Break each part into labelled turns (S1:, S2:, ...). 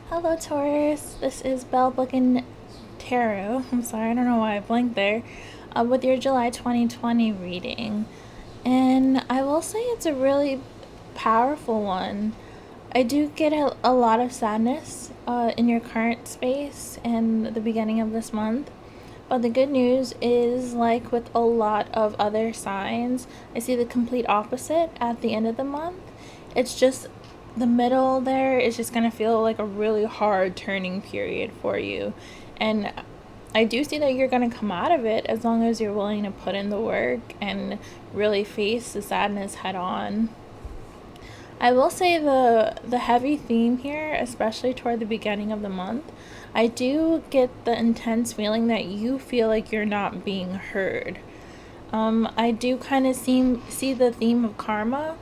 S1: Hello Taurus, this is Belle Bookin Tarot. I'm sorry, I don't know why I blinked there. With your July 2020 reading. And I will say it's a really powerful one. I do get a lot of sadness in your current space and the beginning of this month. But the good news is, like with a lot of other signs, I see the complete opposite at the end of the month. It's just the middle there is just going to feel like a really hard turning period for you. And I do see that you're going to come out of it as long as you're willing to put in the work and really face the sadness head on. I will say the heavy theme here, especially toward the beginning of the month, I do get the intense feeling that you feel like you're not being heard. I do kind of see the theme of karma,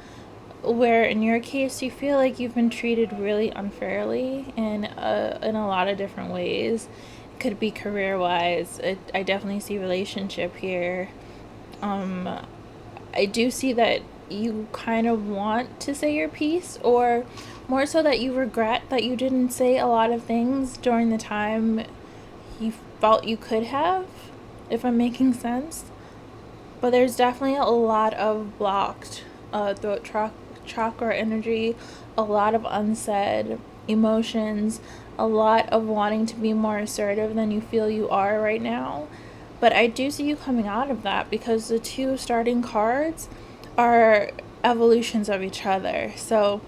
S1: where in your case you feel like you've been treated really unfairly in a lot of different ways. It could be career wise. I definitely see relationship here. I do see that you kind of want to say your piece, or more so that you regret that you didn't say a lot of things during the time you felt you could have, if I'm making sense. But there's definitely a lot of blocked throat chakra energy, a lot of unsaid emotions, a lot of wanting to be more assertive than you feel you are right now. But I do see you coming out of that because the two starting cards are evolutions of each other. So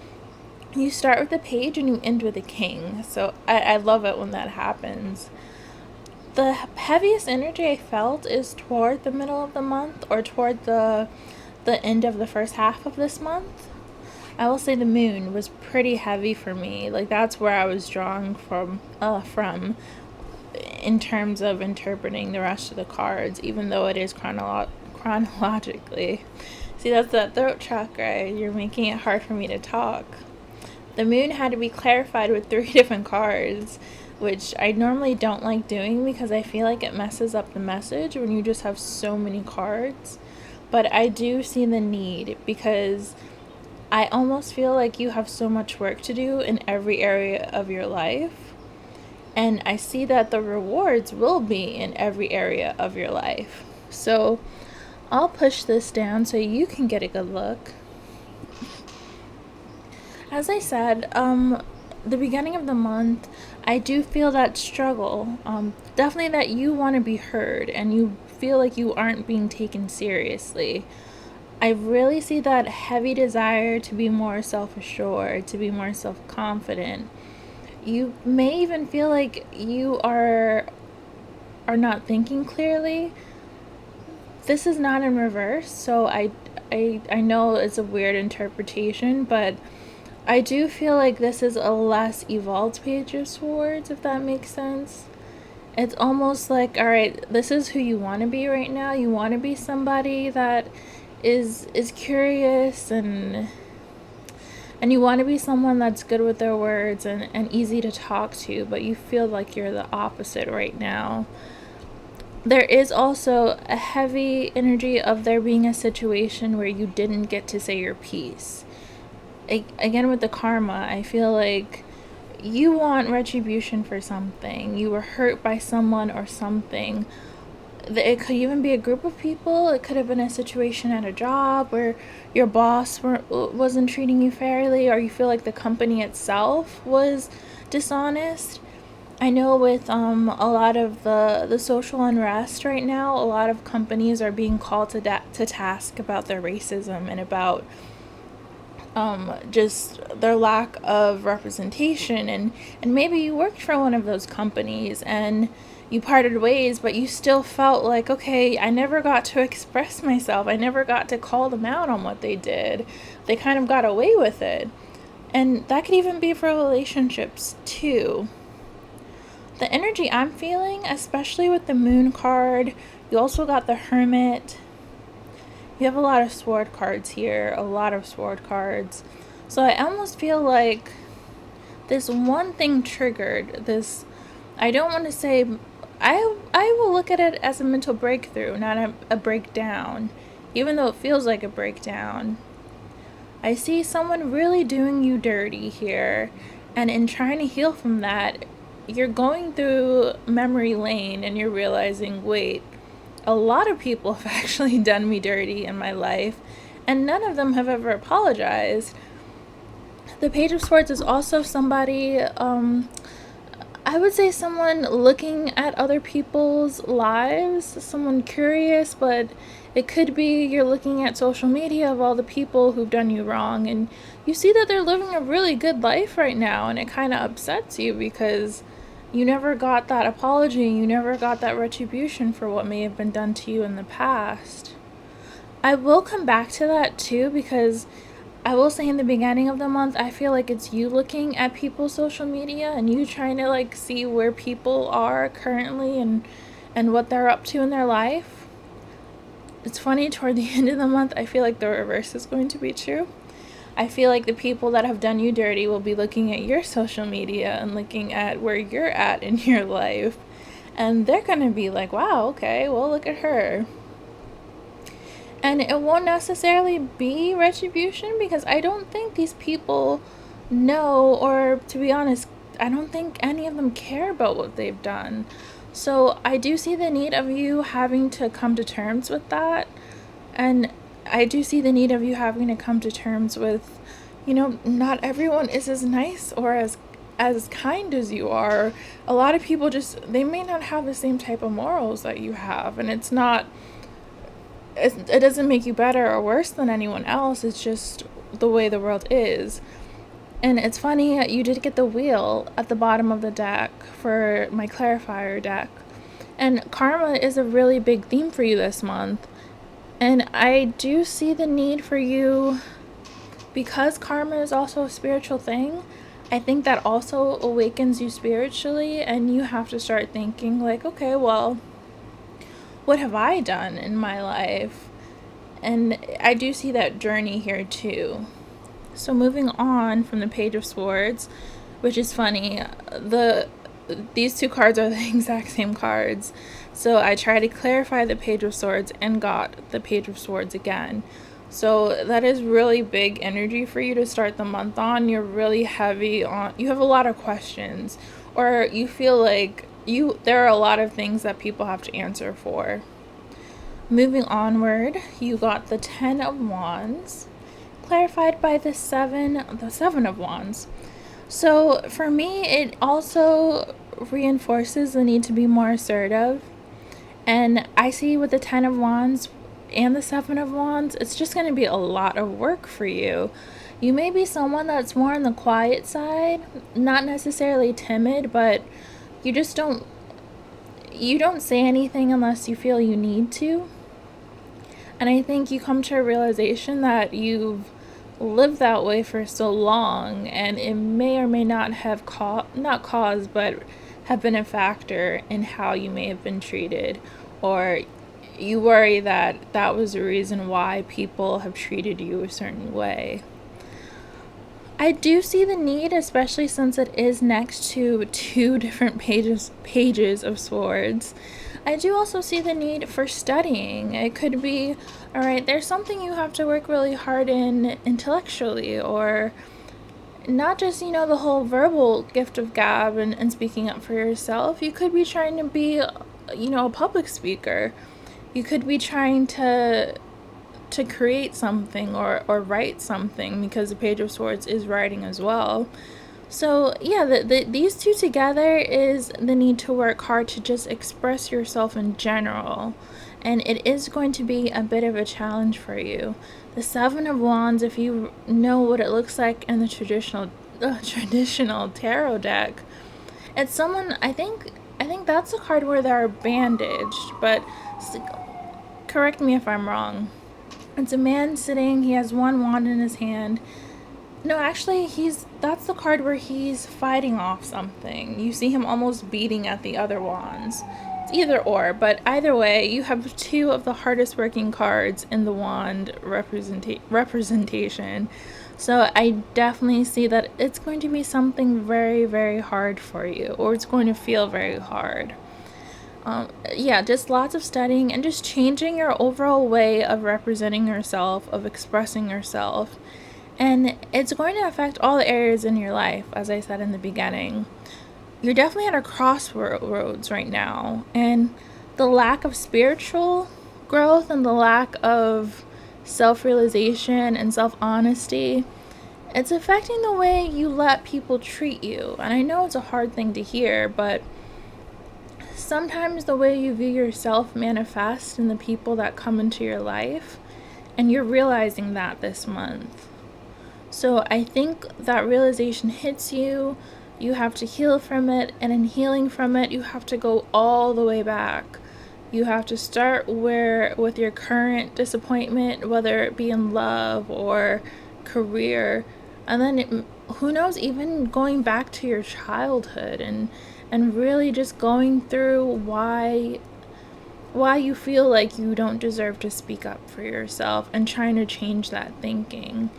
S1: you start with the page and you end with a king. So I love it when that happens. The heaviest energy I felt is toward the middle of the month, or toward the end of the first half of this month. I will say the moon was pretty heavy for me. Like, that's where I was drawn from in terms of interpreting the rest of the cards, even though it is chronologically. See, that's that throat chakra. You're making it hard for me to talk. The moon had to be clarified with 3 different cards, which I normally don't like doing because I feel like it messes up the message when you just have so many cards. But I do see the need because I almost feel like you have so much work to do in every area of your life. And I see that the rewards will be in every area of your life. So I'll push this down so you can get a good look. As I said, the beginning of the month, I do feel that struggle. Definitely that you want to be heard and you feel like you aren't being taken seriously. I really see that heavy desire to be more self-assured, to be more self-confident. You may even feel like you are not thinking clearly. This is not in reverse, so I know it's a weird interpretation, but I do feel like this is a less evolved Page of Swords, if that makes sense. It's almost like, alright, this is who you want to be right now. You want to be somebody that is curious and you want to be someone that's good with their words and easy to talk to, but you feel like you're the opposite right now. There is also a heavy energy of there being a situation where you didn't get to say your piece. Again, with the karma, I feel like you want retribution for something. You were hurt by someone or something. It could even be a group of people. It could have been a situation at a job where your boss wasn't treating you fairly, or you feel like the company itself was dishonest. I know with a lot of the social unrest right now, a lot of companies are being called to task about their racism and about just their lack of representation. And maybe you worked for one of those companies and you parted ways, but you still felt like, okay, I never got to express myself. I never got to call them out on what they did. They kind of got away with it. And that could even be for relationships too. The energy I'm feeling, especially with the moon card, you also got the Hermit. You have a lot of sword cards here, a lot of sword cards. So I almost feel like this one thing triggered this. I don't want to say, I will look at it as a mental breakthrough, not a breakdown, even though it feels like a breakdown. I see someone really doing you dirty here, And in trying to heal from that, you're going through memory lane and you're realizing, wait, a lot of people have actually done me dirty in my life, and none of them have ever apologized. The Page of Swords is also somebody, I would say someone looking at other people's lives, someone curious, but it could be you're looking at social media of all the people who've done you wrong, and you see that they're living a really good life right now, and it kind of upsets you because you never got that apology, you never got that retribution for what may have been done to you in the past. I will come back to that too, because I will say in the beginning of the month, I feel like it's you looking at people's social media and you trying to like see where people are currently and what they're up to in their life. It's funny, toward the end of the month, I feel like the reverse is going to be true. I feel like the people that have done you dirty will be looking at your social media and looking at where you're at in your life. And they're going to be like, wow, okay, well, look at her. And it won't necessarily be retribution, because I don't think these people know, or to be honest, I don't think any of them care about what they've done. So I do see the need of you having to come to terms with that. And I do see the need of you having to come to terms with, not everyone is as nice or as kind as you are. A lot of people they may not have the same type of morals that you have, and it doesn't make you better or worse than anyone else. It's just the way the world is. And it's funny, you did get the wheel at the bottom of the deck for my clarifier deck. And karma is a really big theme for you this month. And I do see the need for you, because karma is also a spiritual thing. I think that also awakens you spiritually, and you have to start thinking like, okay, well, what have I done in my life? And I do see that journey here too. So moving on from the Page of Swords, which is funny, these two cards are the exact same cards. So I tried to clarify the Page of Swords and got the Page of Swords again. So that is really big energy for you to start the month on. You're really heavy on, you have a lot of questions, or you feel like there are a lot of things that people have to answer for. Moving onward, you got the 10 of Wands, clarified by the 7 of Wands. So for me, it also reinforces the need to be more assertive. And I see with the 10 of Wands and the 7 of Wands, it's just going to be a lot of work for you. You may be someone that's more on the quiet side, not necessarily timid, but you don't say anything unless you feel you need to. And I think you come to a realization that you've lived that way for so long, and it may or may not have but have been a factor in how you may have been treated, or you worry that that was the reason why people have treated you a certain way. I do see the need, especially since it is next to two different pages of swords. I do also see the need for studying. It could be, all right, there's something you have to work really hard in intellectually, or not just, the whole verbal gift of gab and speaking up for yourself. You could be trying to be, a public speaker. You could be trying to create something or write something, because the Page of Swords is writing as well. So yeah, these two together is the need to work hard to just express yourself in general, and it is going to be a bit of a challenge for you. The 7 of Wands, if you know what it looks like in the traditional tarot deck, it's someone, I think that's a card where they're bandaged, but correct me if I'm wrong. It's a man sitting, he has one wand in his hand. No, actually, that's the card where he's fighting off something. You see him almost beating at the other wands. It's either or, but either way, you have two of the hardest working cards in the wand representation. So I definitely see that it's going to be something very, very hard for you, or it's going to feel very hard. Just lots of studying and just changing your overall way of representing yourself, of expressing yourself. And it's going to affect all the areas in your life, as I said in the beginning. You're definitely at a crossroads right now. And the lack of spiritual growth and the lack of self-realization and self-honesty, it's affecting the way you let people treat you. And I know it's a hard thing to hear, but sometimes the way you view yourself manifests in the people that come into your life, and you're realizing that this month. So I think that realization hits you. You have to heal from it, and in healing from it, you have to go all the way back. You have to start with your current disappointment, whether it be in love or career, and then who knows, even going back to your childhood and really just going through why you feel like you don't deserve to speak up for yourself and trying to change that thinking.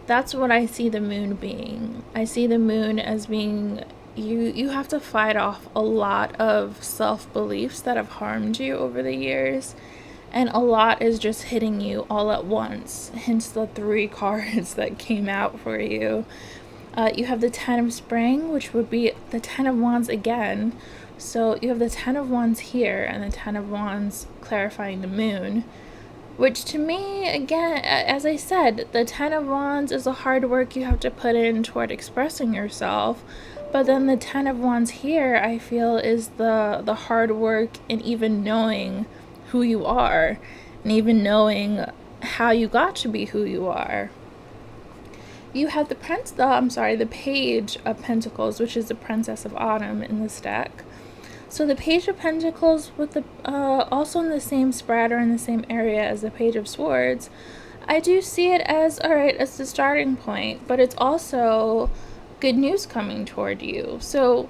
S1: That's what I see the moon being. I see the moon as being you have to fight off a lot of self-beliefs that have harmed you over the years, and a lot is just hitting you all at once, hence the 3 cards that came out for you. You have the 10 of Spring, which would be the 10 of Wands again. So you have the 10 of Wands here and the 10 of Wands clarifying the moon, which to me, again, as I said, the 10 of Wands is the hard work you have to put in toward expressing yourself. But then the 10 of Wands here, I feel, is the hard work in even knowing who you are and even knowing how you got to be who you are. You have the Page of Pentacles, which is the Princess of Autumn in this deck. So the Page of Pentacles with the also in the same spread or in the same area as the Page of Swords, I do see it as, alright, it's the starting point, but it's also good news coming toward you. So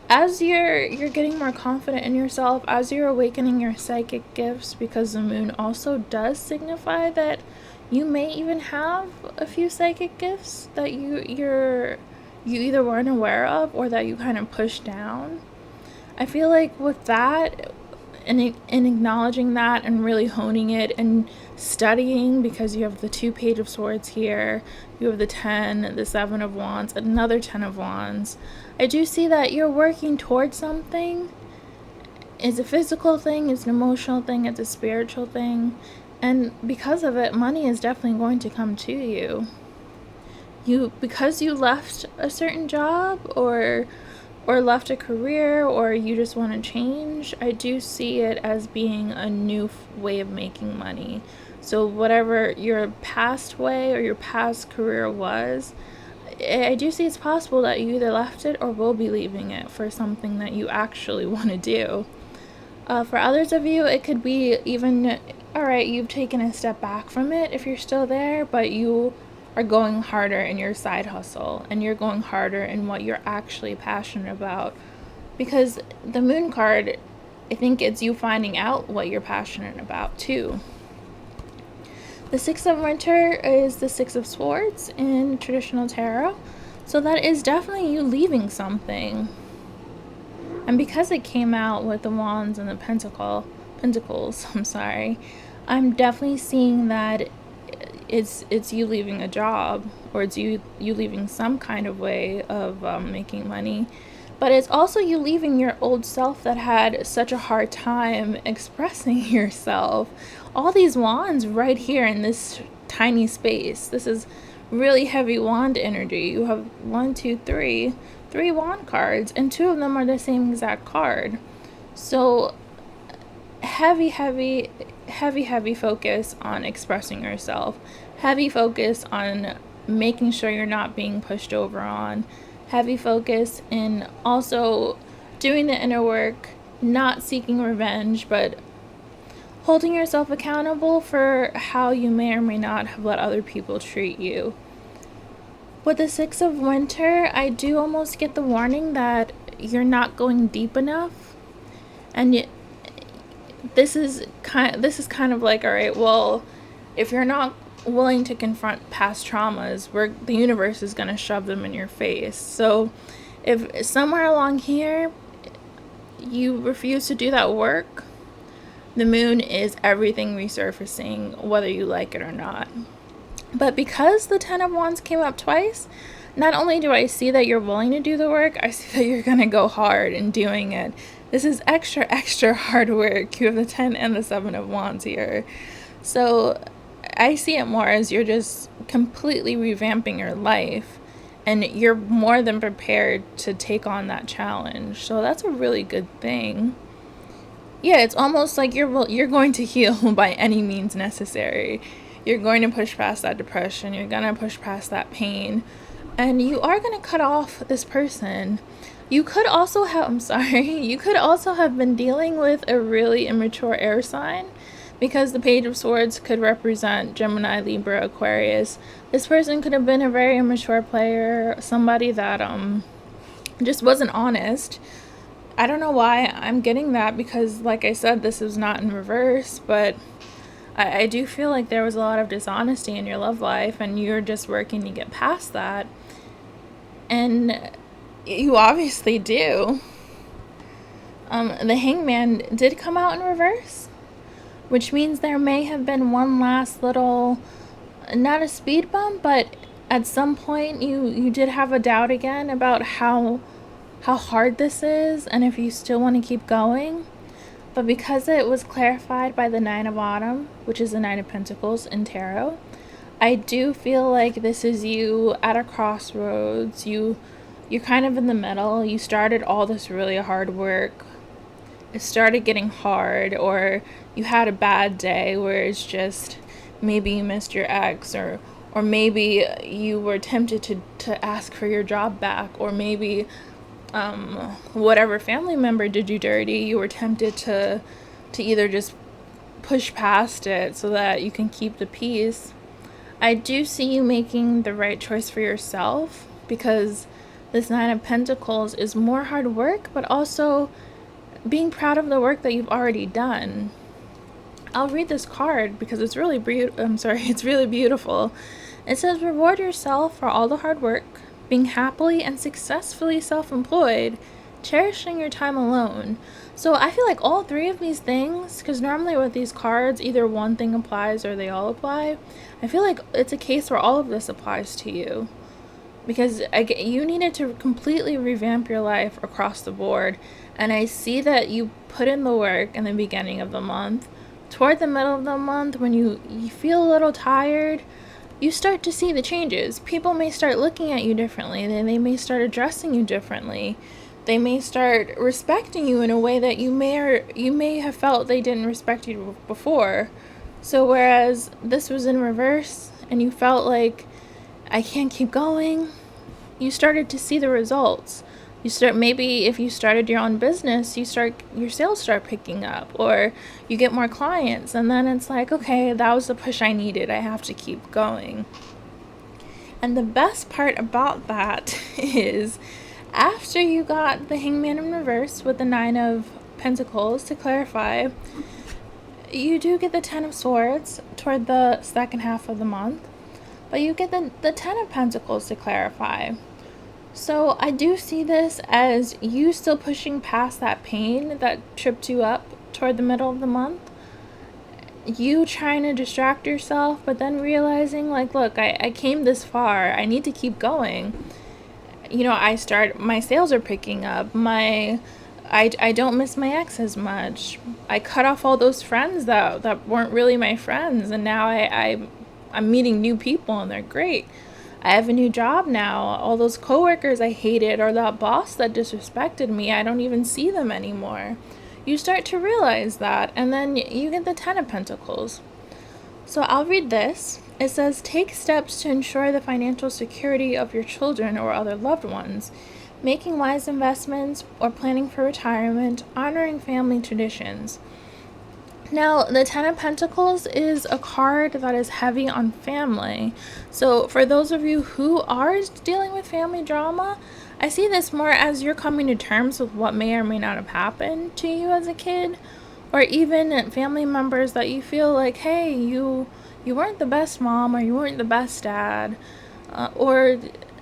S1: as you're getting more confident in yourself, as you're awakening your psychic gifts, because the moon also does signify that you may even have a few psychic gifts that you either weren't aware of or that you kind of pushed down. I feel like with that, and acknowledging that and really honing it and studying, because you have the 2 Page of Swords here, you have the 10, the 7 of Wands, another 10 of Wands. I do see that you're working towards something. It's a physical thing, it's an emotional thing, it's a spiritual thing. And because of it, money is definitely going to come to you. Because you left a certain job or left a career, or you just want to change, I do see it as being a new way of making money. So whatever your past way or your past career was, I do see it's possible that you either left it or will be leaving it for something that you actually want to do. For others of you, it could be even, alright, you've taken a step back from it if you're still there, but you are going harder in your side hustle, and you're going harder in what you're actually passionate about. Because the moon card, I think it's you finding out what you're passionate about too. The 6 of Winter is the 6 of Swords in traditional tarot. So that is definitely you leaving something. And because it came out with the Wands and the Pentacles, I'm definitely seeing that it's you leaving a job, or it's you leaving some kind of way of making money. But it's also you leaving your old self that had such a hard time expressing yourself. All these wands right here in this tiny space. This is really heavy wand energy. You have 3 wand cards, and 2 of them are the same exact card. So heavy focus on expressing yourself. Heavy focus on making sure you're not being pushed over on. Heavy focus in also doing the inner work, not seeking revenge, but holding yourself accountable for how you may or may not have let other people treat you. With the 6 of Winter, I do almost get the warning that you're not going deep enough. And this is kind of like, all right, well, if you're not willing to confront past traumas, the universe is going to shove them in your face. So if somewhere along here you refuse to do that work, the moon is everything resurfacing, whether you like it or not. But because the Ten of Wands came up twice, not only do I see that you're willing to do the work, I see that you're going to go hard in doing it. This is extra, extra hard work. You have the 10 and the 7 of Wands here. So I see it more as you're just completely revamping your life, and you're more than prepared to take on that challenge. So that's a really good thing. Yeah, it's almost like you're going to heal by any means necessary. You're going to push past that depression. You're going to push past that pain. And you are going to cut off this person. You could also have, you could also have been dealing with a really immature air sign, because the Page of Swords could represent Gemini, Libra, Aquarius. This person could have been a very immature player, somebody that just wasn't honest. I don't know why I'm getting that, because like I said, this is not in reverse, but I do feel like there was a lot of dishonesty in your love life, and you're just working to get past that. And you obviously do. The Hangman did come out in reverse, which means there may have been one last little, not a speed bump, but at some point you did have a doubt again about how hard this is and if you still want to keep going. But because it was clarified by the Nine of Autumn, which is the Nine of Pentacles in Tarot, I do feel like this is you at a crossroads. You're kind of in the middle. You started all this really hard work. It started getting hard, or you had a bad day where it's just maybe you missed your ex, or maybe you were tempted to ask for your job back, or maybe whatever family member did you dirty, you were tempted to either just push past it so that you can keep the peace. I do see you making the right choice for yourself, because this Nine of Pentacles is more hard work, but also being proud of the work that you've already done. I'll read this card because it's really it's really beautiful. It says, reward yourself for all the hard work, being happily and successfully self-employed, cherishing your time alone. So I feel like all three of these things, because normally with these cards, either one thing applies or they all apply. I feel like it's a case where all of this applies to you, because you needed to completely revamp your life across the board. And I see that you put in the work in the beginning of the month. Toward the middle of the month, when you feel a little tired, you start to see the changes. People may start looking at you differently. They may start addressing you differently. They may start respecting you in a way that you may have felt they didn't respect you before. So whereas this was in reverse and you felt like, I can't keep going, you started to see the results. Maybe if you started your own business, your sales start picking up, or you get more clients, and then it's like, okay, that was the push I needed. I have to keep going. And the best part about that is, after you got the Hangman in reverse with the Nine of Pentacles to clarify, you do get the Ten of Swords toward the second half of the month, but you get the Ten of Pentacles to clarify. So I do see this as you still pushing past that pain that tripped you up toward the middle of the month. You trying to distract yourself, but then realizing, like, look, I came this far. I need to keep going. You know, my sales are picking up. I don't miss my ex as much. I cut off all those friends that weren't really my friends, and now I'm meeting new people, and they're great. I have a new job now. All those coworkers I hated, or that boss that disrespected me, I don't even see them anymore. You start to realize that, and then you get the Ten of Pentacles. So I'll read this. It says, take steps to ensure the financial security of your children or other loved ones, making wise investments or planning for retirement, honoring family traditions. Now, the Ten of Pentacles is a card that is heavy on family. So for those of you who are dealing with family drama, I see this more as you're coming to terms with what may or may not have happened to you as a kid, or even family members that you feel like, hey, you weren't the best mom, or you weren't the best dad, or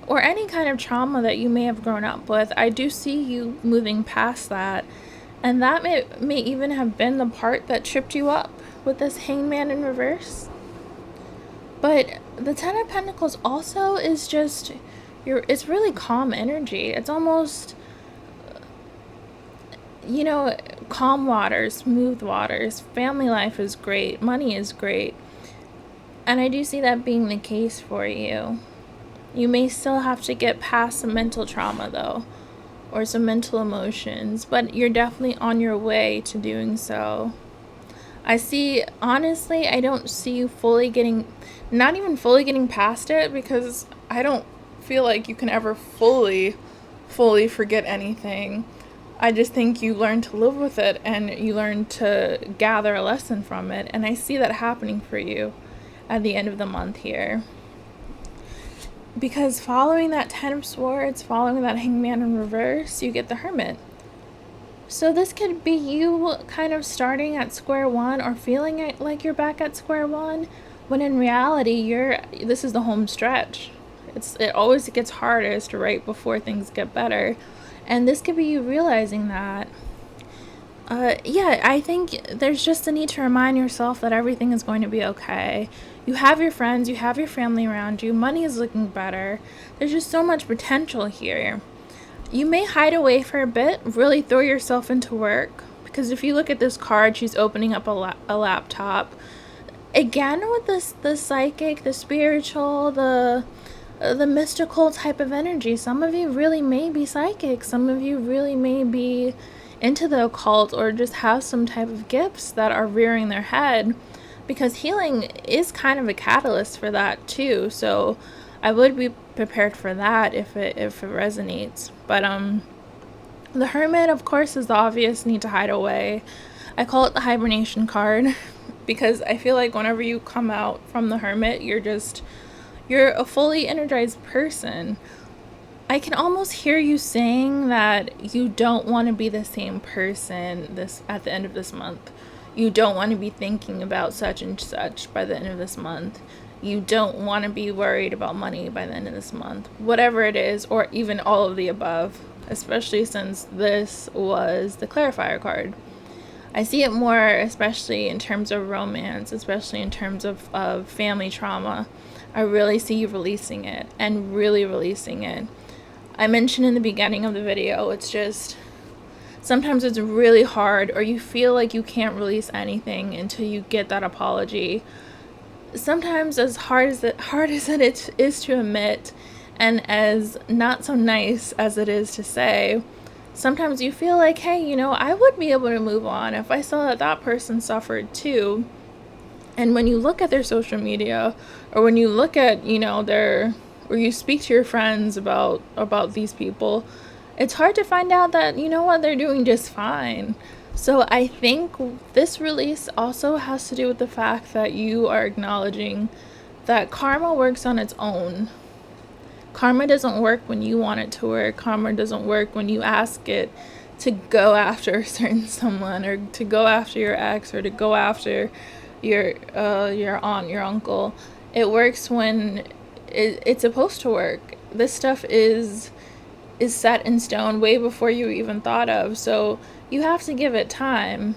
S1: any kind of trauma that you may have grown up with. I do see you moving past that. And that may even have been the part that tripped you up with this Hangman in reverse. But the Ten of Pentacles also is just, it's really calm energy. It's almost, you know, calm waters, smooth waters. Family life is great. Money is great. And I do see that being the case for you. You may still have to get past some mental trauma, though, or some mental emotions, but you're definitely on your way to doing so. I see, honestly, I don't see you fully getting, not even fully getting past it, because I don't feel like you can ever fully forget anything. I just think you learn to live with it and you learn to gather a lesson from it. And I see that happening for you at the end of the month here. Because following that Ten of Swords, following that Hangman in reverse, you get the Hermit. So this could be you kind of starting at square one or feeling like you're back at square one, when in reality, this is the home stretch. It always gets hardest right before things get better. And this could be you realizing that. Yeah, I think there's just a need to remind yourself that everything is going to be okay. You have your friends, you have your family around you, money is looking better. There's just so much potential here. You may hide away for a bit, really throw yourself into work, because if you look at this card, she's opening up a laptop. Again, with the psychic, the spiritual, the mystical type of energy, some of you really may be psychic, some of you really may be into the occult, or just have some type of gifts that are rearing their head, because healing is kind of a catalyst for that too. So I would be prepared for that if it resonates. But the Hermit, of course, is the obvious need to hide away. I call it the hibernation card because I feel like whenever you come out from the Hermit, you're a fully energized person. I can almost hear you saying that you don't want to be the same person at the end of this month. You don't want to be thinking about such and such by the end of this month. You don't want to be worried about money by the end of this month. Whatever it is, or even all of the above, especially since this was the clarifier card. I see it more, especially in terms of romance, especially in terms of family trauma. I really see you releasing it, and really releasing it. I mentioned in the beginning of the video, it's just, sometimes it's really hard, or you feel like you can't release anything until you get that apology. Sometimes as hard as it is to admit, and as not so nice as it is to say, sometimes you feel like, hey, I would be able to move on if I saw that person suffered too. And when you look at their social media, or when you look at, or you speak to your friends about these people, it's hard to find out that, they're doing just fine. So I think this release also has to do with the fact that you are acknowledging that karma works on its own. Karma doesn't work when you want it to work. Karma doesn't work when you ask it to go after a certain someone, or to go after your ex, or to go after your aunt, your uncle. It works when it's supposed to work. This stuff is set in stone way before you even thought of. So you have to give it time.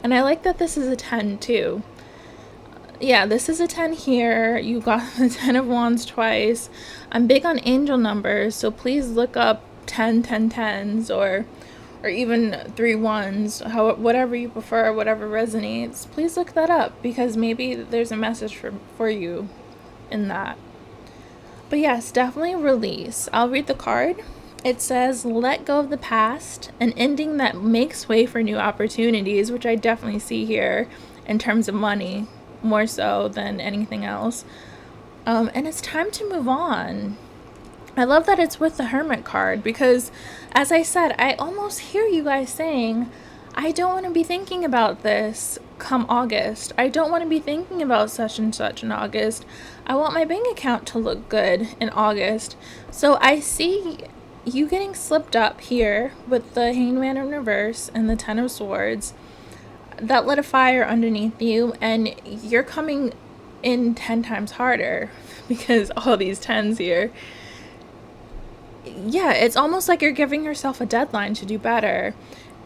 S1: And I like that this is a 10 too. Yeah, this is a 10 here. You got the 10 of Wands twice. I'm big on angel numbers, so please look up 10 10s, or even 3 1s, whatever you prefer, whatever resonates. Please look that up, because maybe there's a message for you in that. But yes, definitely release. I'll read the card. It says, let go of the past, an ending that makes way for new opportunities, which I definitely see here in terms of money, more so than anything else. And it's time to move on. I love that it's with the Hermit card, because, as I said, I almost hear you guys saying, I don't want to be thinking about this come August. I don't want to be thinking about such and such in August. I want my bank account to look good in August. So I see you getting slipped up here with the Hangman in reverse and the Ten of Swords. That lit a fire underneath you, and you're coming in 10 times harder because all these 10s here. Yeah, it's almost like you're giving yourself a deadline to do better.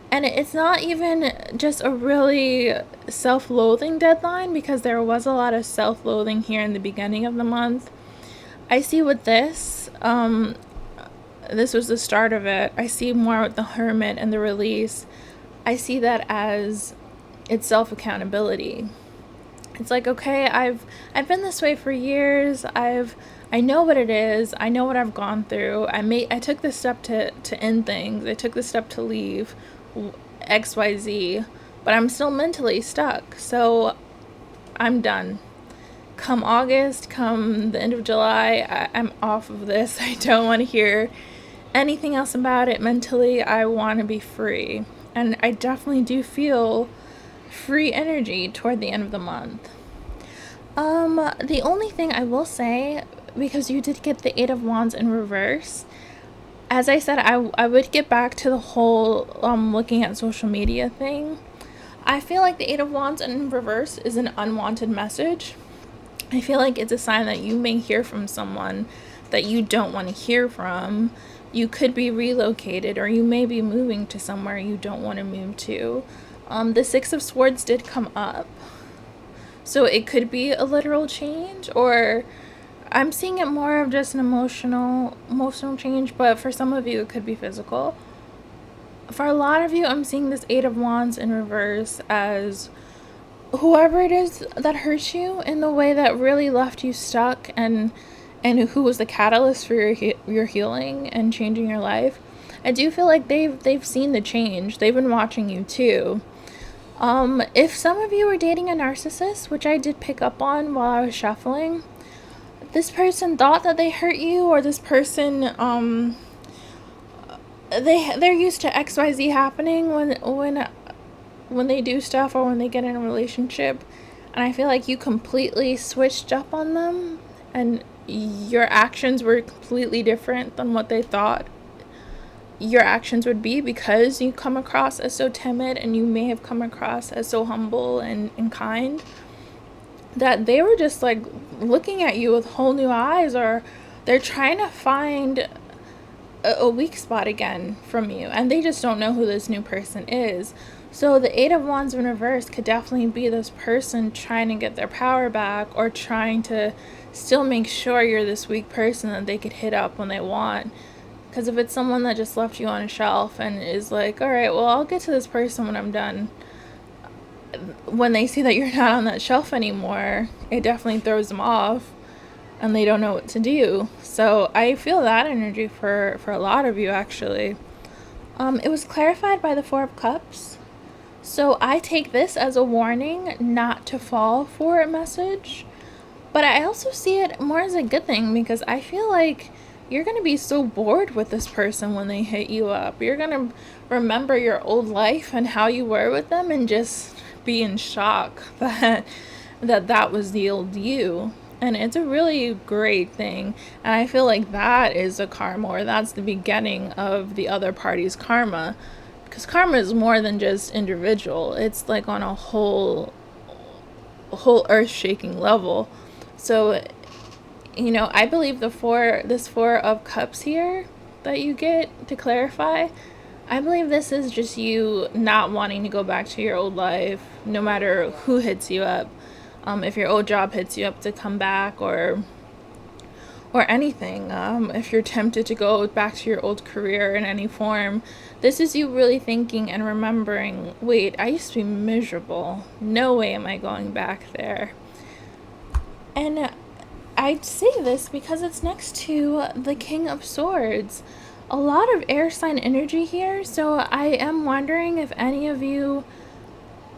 S1: And it's not even just a really self-loathing deadline, because there was a lot of self-loathing here in the beginning of the month. I see with this, this was the start of it. I see more with the Hermit and the release. I see that as it's self-accountability. It's like, okay, I've been this way for years. I know what it is. I know what I've gone through. I took the step to end things. I took the step to leave XYZ, but I'm still mentally stuck. So I'm done. Come August, come the end of July, I'm off of this. I don't want to hear anything else about it. Mentally, I want to be free. And I definitely do feel free energy toward the end of the month. The only thing I will say, because you did get the Eight of Wands in reverse, as I said, I would get back to the whole looking at social media thing. I feel like the Eight of Wands in reverse is an unwanted message. I feel like it's a sign that you may hear from someone that you don't want to hear from. You could be relocated, or you may be moving to somewhere you don't want to move to. The Six of Swords did come up. So it could be a literal change, or I'm seeing it more of just an emotional change, but for some of you it could be physical. For a lot of you, I'm seeing this Eight of Wands in reverse as whoever it is that hurt you in the way that really left you stuck, and who was the catalyst for your healing and changing your life. I do feel like they've seen the change. They've been watching you too. If some of you were dating a narcissist, which I did pick up on while I was shuffling, this person thought that they hurt you, or this person, they're used to XYZ happening when they do stuff or when they get in a relationship, and I feel like you completely switched up on them, and your actions were completely different than what they thought your actions would be, because you come across as so timid, and you may have come across as so humble and kind, that they were just like looking at you with whole new eyes, or they're trying to find a weak spot again from you, and they just don't know who this new person is. So the Eight of Wands in reverse could definitely be this person trying to get their power back, or trying to still make sure you're this weak person that they could hit up when they want. Because if it's someone that just left you on a shelf and is like, all right, well, I'll get to this person when I'm done, when they see that you're not on that shelf anymore, it definitely throws them off, and they don't know what to do. So I feel that energy for a lot of you, actually. It was clarified by the Four of Cups. So I take this as a warning not to fall for a message. But I also see it more as a good thing, because I feel like you're going to be so bored with this person when they hit you up. You're going to remember your old life and how you were with them, and just be in shock that was the old you. And it's a really great thing. And I feel like that is a karma, or that's the beginning of the other party's karma. Because karma is more than just individual. It's like on a whole earth-shaking level. So, you know, I believe this Four of Cups here that you get to clarify, I believe this is just you not wanting to go back to your old life, no matter who hits you up. If your old job hits you up, to come back, or anything. If you're tempted to go back to your old career in any form, this is you really thinking and remembering, wait, I used to be miserable. No way am I going back there. And I say this because it's next to the King of Swords. A lot of air sign energy here, so I am wondering if any of you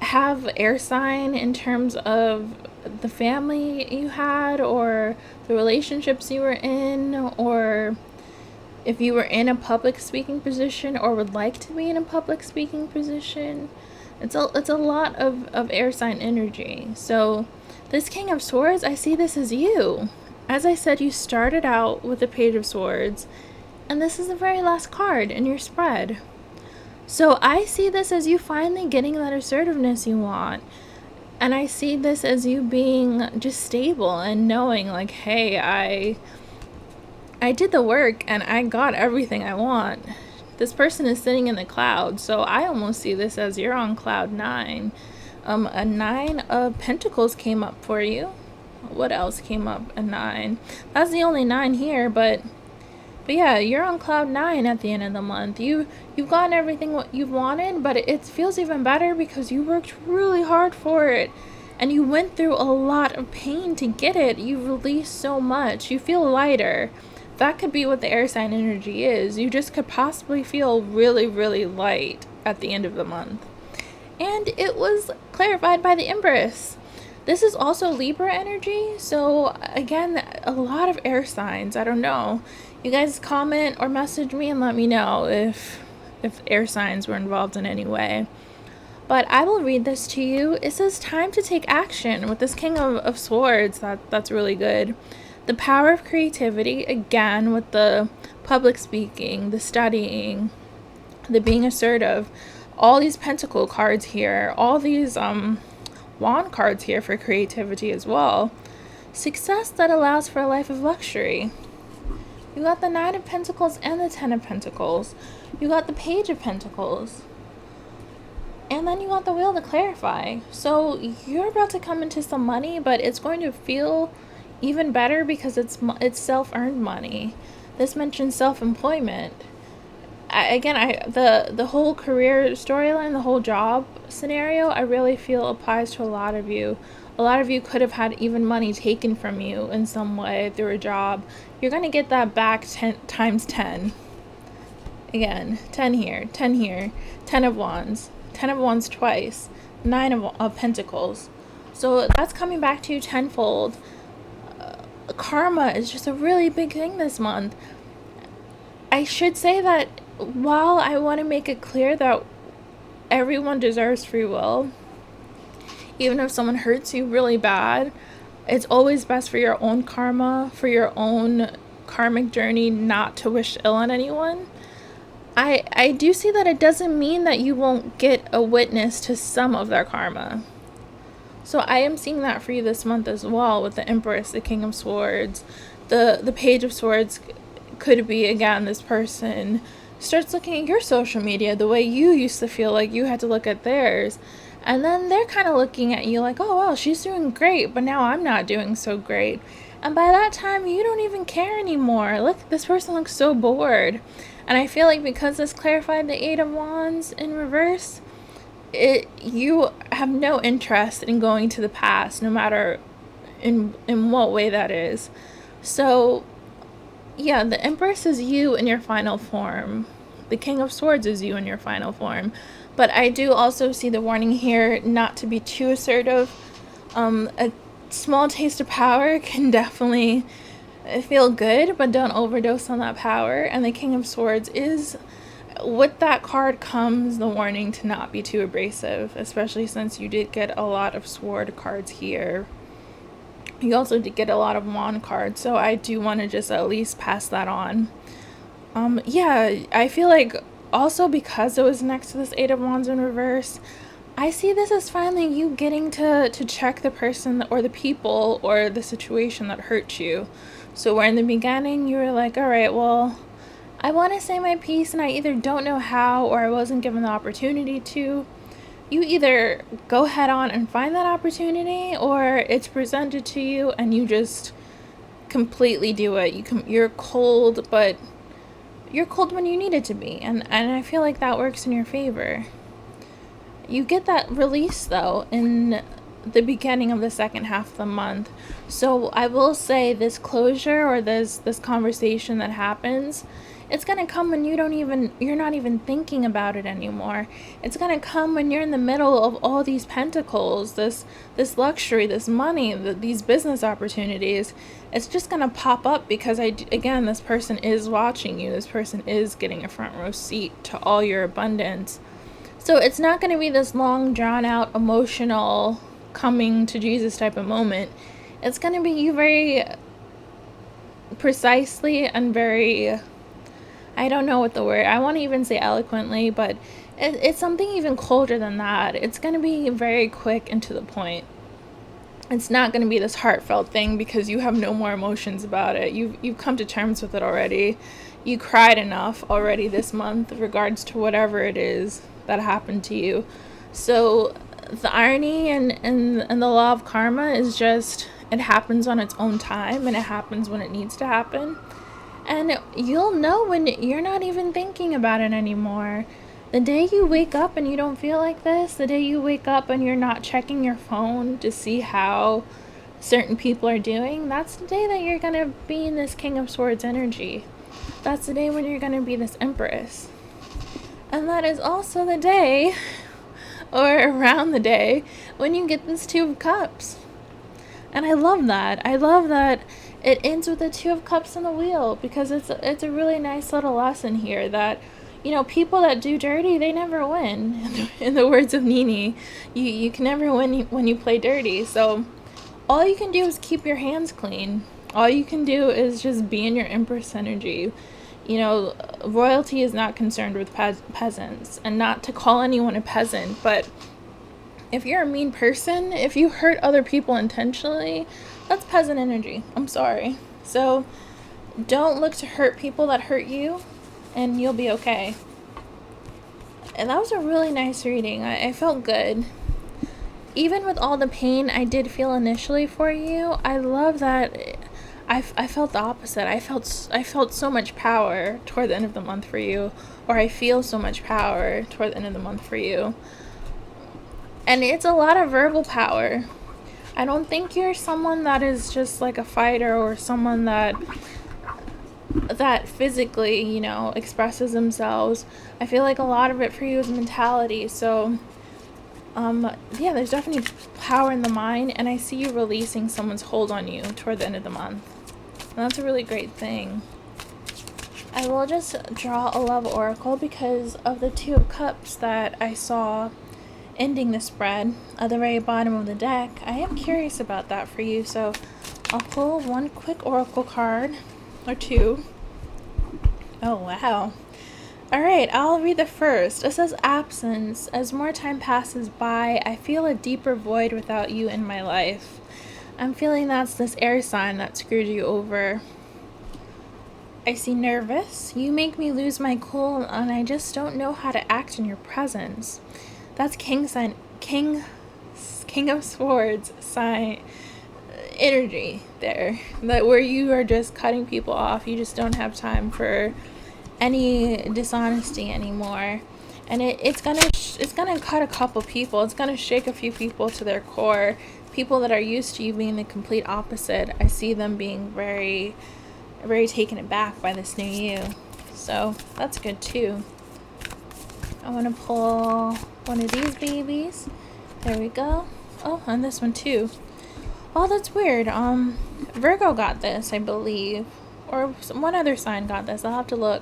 S1: have air sign in terms of the family you had, or the relationships you were in, or if you were in a public speaking position or would like to be in a public speaking position. It's a lot of air sign energy. So this King of Swords, I see this as you. As I said, you started out with the Page of Swords, and this is the very last card in your spread. So I see this as you finally getting that assertiveness you want. And I see this as you being just stable and knowing, like, hey, I did the work and I got everything I want. This person is sitting in the clouds, so I almost see this as you're on cloud 9. A 9 of Pentacles came up for you. What else came up? A 9. That's the only 9 here, but yeah, you're on cloud 9 at the end of the month. You've gotten everything what you've wanted, but it feels even better because you worked really hard for it. And you went through a lot of pain to get it. You released so much. You feel lighter. That could be what the air sign energy is. You just could possibly feel really, really light at the end of the month. And it was clarified by the Empress. This is also Libra energy. So again, a lot of air signs. I don't know. You guys comment or message me and let me know if air signs were involved in any way. But I will read this to you. It says time to take action with this King of Swords. That's really good. The power of creativity, again, with the public speaking, the studying, the being assertive. All these pentacle cards here. All these wand cards here for creativity as well. Success that allows for a life of luxury. You got the Knight of Pentacles and the Ten of Pentacles. You got the Page of Pentacles. And then you got the Wheel to clarify. So you're about to come into some money, but it's going to feel even better because it's self-earned money. This mentions self-employment. The whole career storyline, the whole job scenario, I really feel applies to a lot of you. A lot of you could have had even money taken from you in some way through a job. You're going to get that back times 10. Again, 10 here, 10 here, 10 of Wands. 10 of Wands twice, 9 of Pentacles. So that's coming back to you tenfold. Karma is just a really big thing this month. I should say that while I want to make it clear that everyone deserves free will, even if someone hurts you really bad, it's always best for your own karma, for your own karmic journey, not to wish ill on anyone. I do see that it doesn't mean that you won't get a witness to some of their karma. So I am seeing that for you this month as well with the Empress, the King of Swords. The Page of Swords could be, again, this person starts looking at your social media the way you used to feel like you had to look at theirs. And then they're kind of looking at you like, oh, well, she's doing great, but now I'm not doing so great. And by that time, you don't even care anymore. Look, this person looks so bored. And I feel like because this clarified the Eight of Wands in reverse, you have no interest in going to the past, no matter in what way that is. So, yeah, the Empress is you in your final form. The King of Swords is you in your final form. But I do also see the warning here not to be too assertive. A small taste of power can definitely feel good, but don't overdose on that power. And the King of Swords is, with that card comes the warning to not be too abrasive, especially since you did get a lot of sword cards here. You also did get a lot of wand cards, so I do want to just at least pass that on. Yeah, I feel like also because it was next to this Eight of Wands in reverse, I see this as finally you getting to check the person or the people or the situation that hurt you. So where in the beginning you were like, all right, well, I want to say my piece and I either don't know how or I wasn't given the opportunity to. You either go head on and find that opportunity or it's presented to you and you just completely do it. You're cold, but you're cold when you need it to be. And I feel like that works in your favor. You get that release though in the beginning of the second half of the month. So I will say this closure or this conversation that happens, it's going to come when you're not even thinking about it anymore. It's going to come when you're in the middle of all these pentacles, this luxury, this money, these business opportunities. It's just going to pop up because again, this person is watching you. This person is getting a front row seat to all your abundance. So it's not going to be this long drawn out emotional coming to Jesus type of moment. It's going to be you very precisely and very, I don't know what the word, I want to even say eloquently, but it's something even colder than that. It's going to be very quick and to the point. It's not going to be this heartfelt thing because you have no more emotions about it. You've come to terms with it already. you cried enough already this month in regards to whatever it is that happened to you. So the irony and the law of karma is just, it happens on its own time, and it happens when it needs to happen. And you'll know when you're not even thinking about it anymore. The day you wake up and you don't feel like this, the day you wake up and you're not checking your phone to see how certain people are doing, that's the day that you're going to be in this King of Swords energy. That's the day when you're going to be this Empress. And that is also the day, or around the day, when you get this Two of Cups. And I love that. I love that it ends with the Two of Cups in the wheel, because it's a really nice little lesson here that, you know, people that do dirty, they never win. In the words of Nini, you can never win when you play dirty. So all you can do is keep your hands clean. All you can do is just be in your Empress energy. You know, royalty is not concerned with peasants, and not to call anyone a peasant, but if you're a mean person, if you hurt other people intentionally, that's peasant energy. I'm sorry. So don't look to hurt people that hurt you, and you'll be okay. And that was a really nice reading. I felt good. Even with all the pain I did feel initially for you, I love that I felt the opposite. I felt so much power toward the end of the month for you, or I feel so much power toward the end of the month for you. And it's a lot of verbal power. I don't think you're someone that is just like a fighter, or someone that physically, you know, expresses themselves. I feel like a lot of it for you is mentality. So yeah, there's definitely power in the mind, and I see you releasing someone's hold on you toward the end of the month. And that's a really great thing. I will just draw a love oracle because of the Two of Cups that I saw ending the spread at the very bottom of the deck. I am curious about that for you, so I'll pull one quick oracle card, or two. Oh wow. Alright, I'll read the first. It says, absence. As more time passes by, I feel a deeper void without you in my life. I'm feeling that's this air sign that screwed you over. I see nervous. You make me lose my cool, and I just don't know how to act in your presence. That's King of Swords sign energy there. That where you are just cutting people off. You just don't have time for any dishonesty anymore. And it's gonna cut a couple people. It's gonna shake a few people to their core. People that are used to you being the complete opposite. I see them being very, very taken aback by this new you. So that's good too. I want to pull one of these babies. There we go. Oh, and this one too. Oh, that's weird. Virgo got this, I believe. Or one other sign got this. I'll have to look.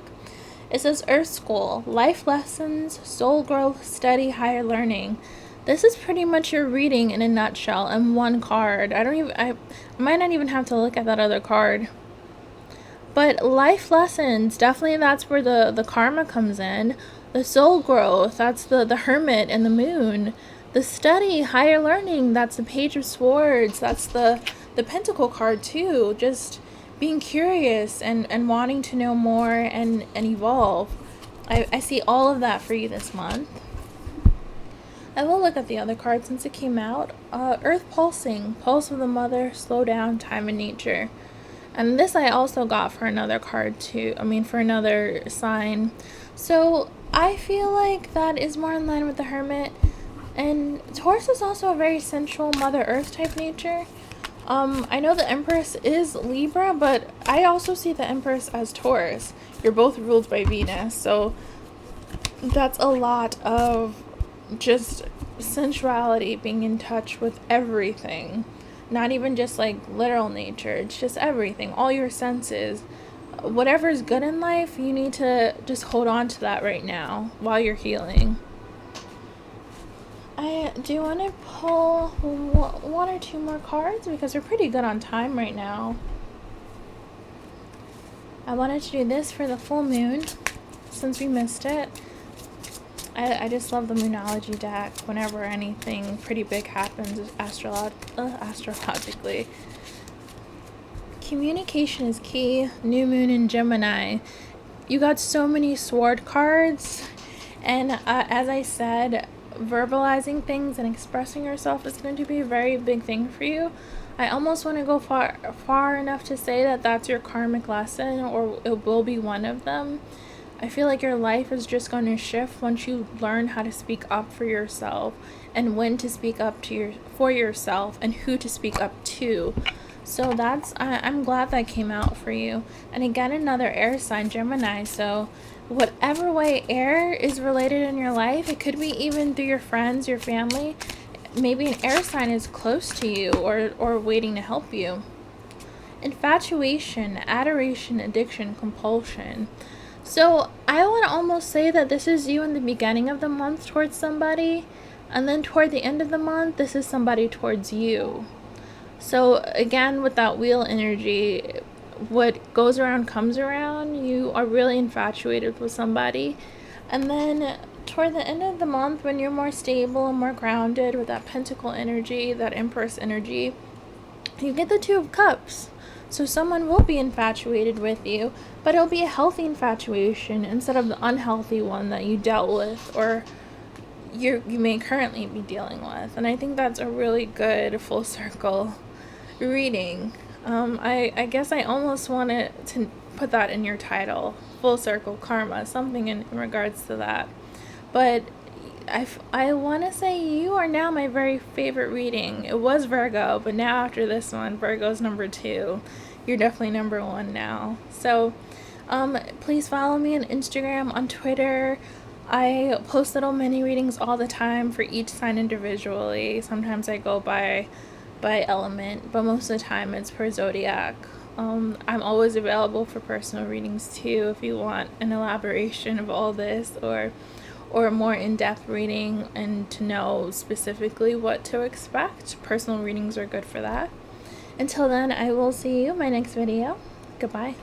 S1: It says Earth School, life lessons, soul growth, study, higher learning. This is pretty much your reading in a nutshell and one card. I might not even have to look at that other card. But life lessons, definitely that's where the karma comes in. The soul growth, that's the Hermit and the Moon. The study, higher learning, that's the Page of Swords. That's the Pentacle card too. Just being curious and wanting to know more and evolve. I see all of that for you this month. I will look at the other card since it came out. Earth pulsing, pulse of the mother, slow down, time and nature. And this I also got for another card too. For another sign. So I feel like that is more in line with the Hermit. And Taurus is also a very sensual Mother Earth type nature. I know the Empress is Libra, but I also see the Empress as Taurus. You're both ruled by Venus, so that's a lot of just sensuality, being in touch with everything. Not even just like literal nature, it's just everything, all your senses. Whatever's good in life, you need to just hold on to that right now while you're healing. I do want to pull one or two more cards because we're pretty good on time right now. I wanted to do this for the full moon since we missed it. I just love the Moonology deck whenever anything pretty big happens astrologically. Communication is key. New moon in Gemini. you got so many sword cards, and as I said, verbalizing things and expressing yourself is going to be a very big thing for you. I almost want to go far enough to say that that's your karmic lesson, or it will be one of them. I feel like your life is just going to shift once you learn how to speak up for yourself, and when to speak up for yourself, and who to speak up to. So I'm glad that came out for you. And again, another air sign, Gemini. So whatever way air is related in your life, it could be even through your friends, your family. Maybe an air sign is close to you, or waiting to help you. Infatuation, adoration, addiction, compulsion. So I would almost say that this is you in the beginning of the month towards somebody, and then toward the end of the month, this is somebody towards you. So again, with that wheel energy, what goes around comes around. You are really infatuated with somebody, and then toward the end of the month, when you're more stable and more grounded with that pentacle energy, that empress energy, you get the Two of Cups. So someone will be infatuated with you, but it'll be a healthy infatuation instead of the unhealthy one that you dealt with, or you may currently be dealing with. And I think that's a really good full circle reading. I guess I almost wanted to put that in your title, full circle karma, something in regards to that. But I want to say you are now my very favorite reading. It was Virgo, but now after this one, Virgo's number 2. You're definitely number 1 now. So please follow me on Instagram, on Twitter. I post little mini readings all the time for each sign individually. Sometimes I go by element, but most of the time it's per zodiac. I'm always available for personal readings too, if you want an elaboration of all this, or a more in-depth reading and to know specifically what to expect. Personal readings are good for that. Until then, I will see you in my next video. Goodbye.